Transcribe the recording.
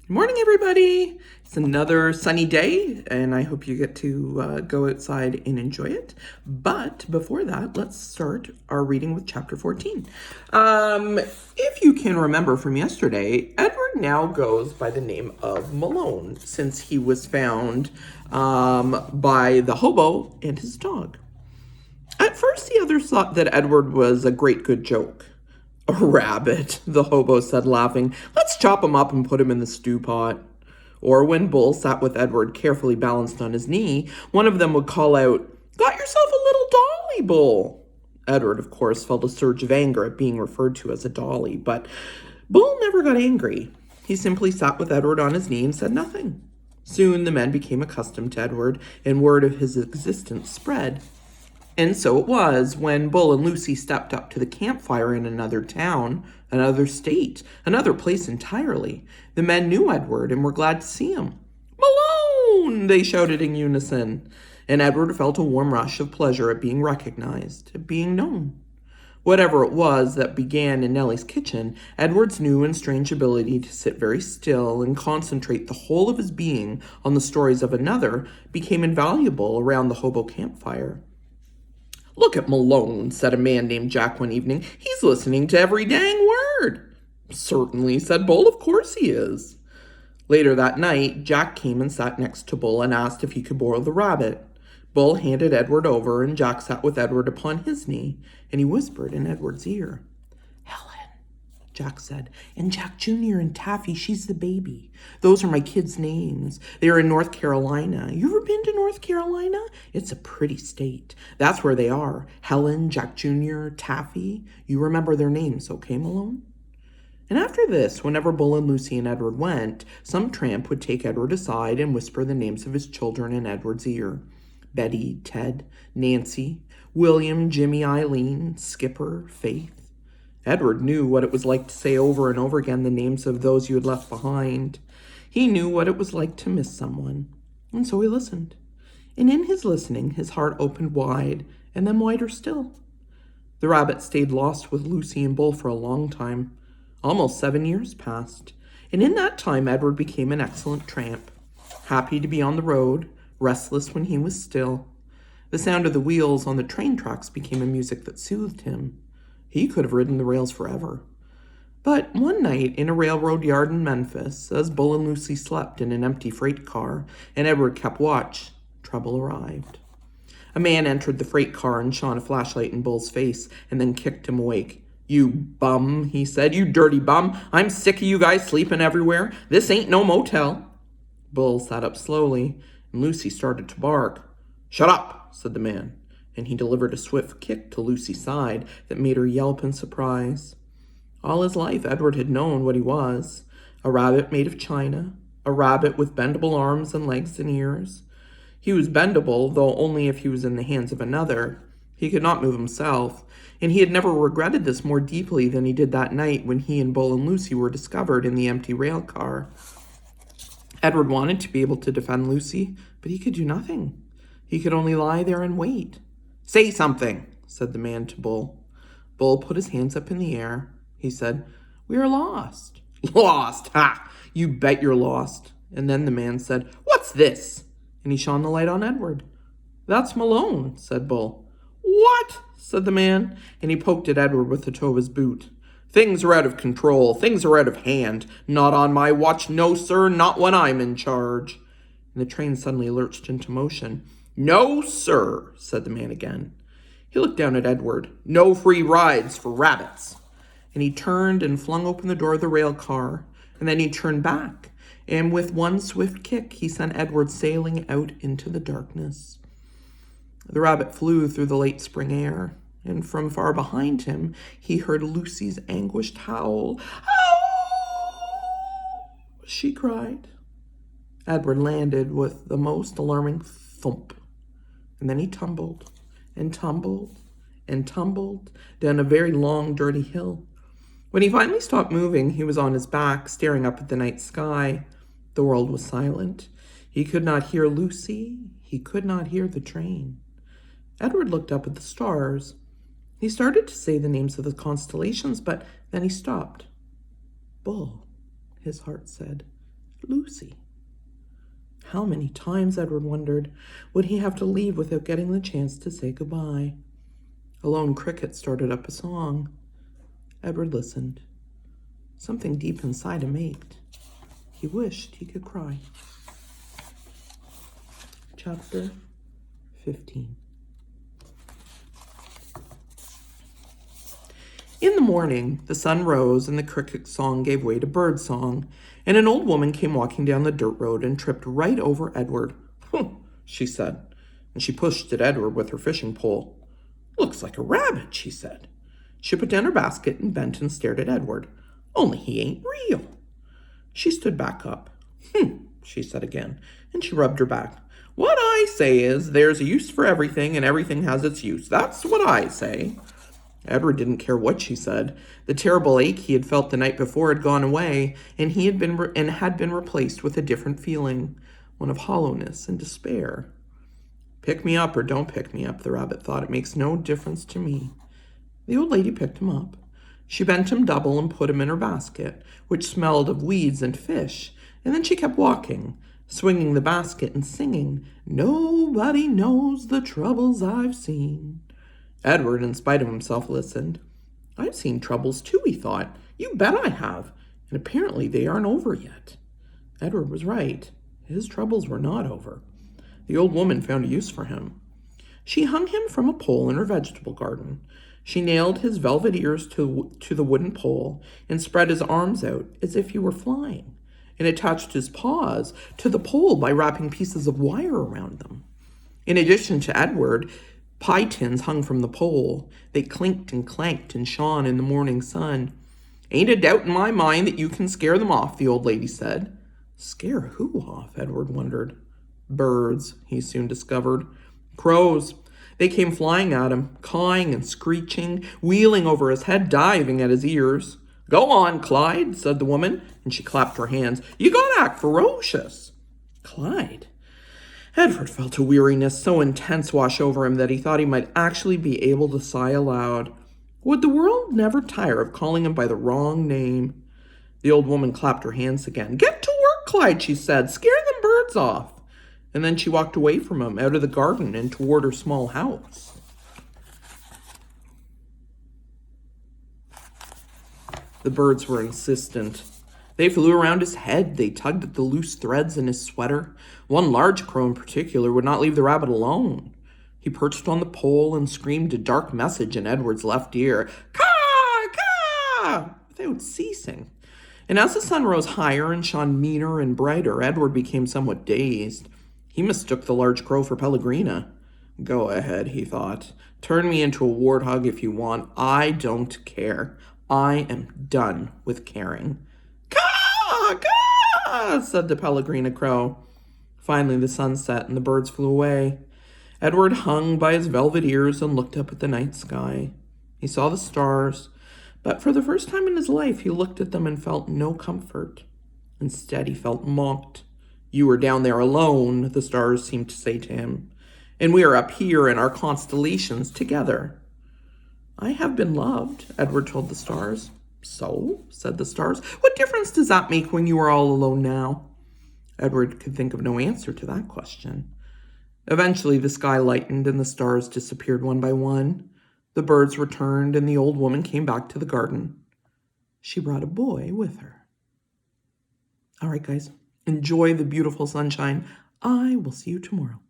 Good morning, everybody. It's another sunny day, and I hope you get to go outside and enjoy it. But before that, let's start our reading with chapter 14. If you can remember from yesterday, Edward now goes by the name of Malone since he was found by the hobo and his dog. At first, the others thought that Edward was a great good joke. A rabbit, the hobo said, laughing. Let's chop him up and put him in the stew pot. Or when Bull sat with Edward carefully balanced on his knee, one of them would call out, Got yourself a little dolly, Bull. Edward, of course, felt a surge of anger at being referred to as a dolly, but Bull never got angry. He simply sat with Edward on his knee and said nothing. Soon the men became accustomed to Edward, and word of his existence spread. And so it was when Bull and Lucy stepped up to the campfire in another town, another state, another place entirely. The men knew Edward and were glad to see him. Malone! They shouted in unison. And Edward felt a warm rush of pleasure at being recognized, at being known. Whatever it was that began in Nellie's kitchen, Edward's new and strange ability to sit very still and concentrate the whole of his being on the stories of another became invaluable around the hobo campfire. Look at Malone, said a man named Jack one evening. He's listening to every dang word. Certainly, said Bull. Of course he is. Later that night, Jack came and sat next to Bull and asked if he could borrow the rabbit. Bull handed Edward over, and Jack sat with Edward upon his knee, and he whispered in Edward's ear. Helen, Jack said, and Jack Jr. and Taffy, she's the baby. Those are my kids' names. They are in North Carolina. You ever been to North Carolina? It's a pretty state. That's where they are. Helen, Jack Jr., Taffy. You remember their names, okay, Malone? And after this, whenever Bull and Lucy and Edward went, some tramp would take Edward aside and whisper the names of his children in Edward's ear. Betty, Ted, Nancy, William, Jimmy, Eileen, Skipper, Faith. Edward knew what it was like to say over and over again the names of those you had left behind. He knew what it was like to miss someone, and so he listened. And in his listening, his heart opened wide, and then wider still. The rabbit stayed lost with Lucy and Bull for a long time. Almost 7 years passed, and in that time Edward became an excellent tramp, happy to be on the road, restless when he was still. The sound of the wheels on the train tracks became a music that soothed him. He could have ridden the rails forever. But one night in a railroad yard in Memphis, as Bull and Lucy slept in an empty freight car and Edward kept watch, trouble arrived. A man entered the freight car and shone a flashlight in Bull's face and then kicked him awake. You bum, he said, you dirty bum. I'm sick of you guys sleeping everywhere. This ain't no motel. Bull sat up slowly, and Lucy started to bark. Shut up, said the man, and he delivered a swift kick to Lucy's side that made her yelp in surprise. All his life, Edward had known what he was. A rabbit made of china, a rabbit with bendable arms and legs and ears. He was bendable, though only if he was in the hands of another. He could not move himself, and he had never regretted this more deeply than he did that night when he and Bull and Lucy were discovered in the empty rail car. Edward wanted to be able to defend Lucy, but he could do nothing. He could only lie there and wait. Say something, said the man to Bull. Bull put his hands up in the air. He said, We are lost. Lost? Ha! You bet you're lost. And then the man said, What's this? And he shone the light on Edward. That's Malone, said Bull. What? Said the man, and he poked at Edward with the toe of his boot. Things are out of control. Things are out of hand. Not on my watch, no, sir, not when I'm in charge. And the train suddenly lurched into motion. No, sir, said the man again. He looked down at Edward. No free rides for rabbits. And he turned and flung open the door of the rail car. And then he turned back. And with one swift kick, he sent Edward sailing out into the darkness. The rabbit flew through the late spring air, and from far behind him, he heard Lucy's anguished howl. Ow! She cried. Edward landed with the most alarming thump, and then he tumbled and tumbled and tumbled down a very long, dirty hill. When he finally stopped moving, he was on his back, staring up at the night sky. The world was silent. He could not hear Lucy. He could not hear the train. Edward looked up at the stars. He started to say the names of the constellations, but then he stopped. Bull, his heart said. Lucy. How many times, Edward wondered, would he have to leave without getting the chance to say goodbye? A lone cricket started up a song. Edward listened. Something deep inside him ached. He wished he could cry. Chapter 15. In the morning, the sun rose and the cricket song gave way to bird song, and an old woman came walking down the dirt road and tripped right over Edward. "Huh," she said, and she pushed at Edward with her fishing pole. "Looks like a rabbit," she said. She put down her basket and bent and stared at Edward. "Only he ain't real." She stood back up. She said again, and she rubbed her back. "What I say is, there's a use for everything, and everything has its use. That's what I say." Edward didn't care what she said. The terrible ache he had felt the night before had gone away, and he had been replaced with a different feeling, one of hollowness and despair. "Pick me up or don't pick me up," the rabbit thought. "It makes no difference to me." The old lady picked him up. She bent him double and put him in her basket, which smelled of weeds and fish, and then she kept walking, swinging the basket and singing, "Nobody knows the troubles I've seen." Edward, in spite of himself, listened. "I've seen troubles too," he thought. "You bet I have. And apparently they aren't over yet." Edward was right. His troubles were not over. The old woman found a use for him. She hung him from a pole in her vegetable garden. She nailed his velvet ears to the wooden pole and spread his arms out as if he were flying, and attached his paws to the pole by wrapping pieces of wire around them. In addition to Edward, pie tins hung from the pole. They clinked and clanked and shone in the morning sun. "Ain't a doubt in my mind that you can scare them off," the old lady said. Scare who off? Edward wondered. Birds, he soon discovered. Crows. They came flying at him, cawing and screeching, wheeling over his head, diving at his ears. "Go on, Clyde," said the woman, and she clapped her hands. "You gotta act ferocious." Clyde? Edward felt a weariness so intense wash over him that he thought he might actually be able to sigh aloud. Would the world never tire of calling him by the wrong name? The old woman clapped her hands again. "Get to work, Clyde," she said. "Scare them birds off." And then she walked away from him, out of the garden and toward her small house. The birds were insistent. They flew around his head. They tugged at the loose threads in his sweater. One large crow in particular would not leave the rabbit alone. He perched on the pole and screamed a dark message in Edward's left ear. "Caw! Caw!" without ceasing. And as the sun rose higher and shone meaner and brighter, Edward became somewhat dazed. He mistook the large crow for Pellegrina. "Go ahead," he thought. "Turn me into a warthog if you want. I don't care. I am done with caring." "Caw! Caw!" said the Pellegrina crow. Finally the sun set and the birds flew away. Edward hung by his velvet ears and looked up at the night sky. He saw the stars, but for the first time in his life he looked at them and felt no comfort. Instead he felt mocked. "You are down there alone," the stars seemed to say to him, "and we are up here in our constellations together." "I have been loved," Edward told the stars. "So?" said the stars. "What difference does that make when you are all alone now?" Edward could think of no answer to that question. Eventually the sky lightened and the stars disappeared one by one. The birds returned and the old woman came back to the garden. She brought a boy with her. All right, guys. Enjoy the beautiful sunshine. I will see you tomorrow.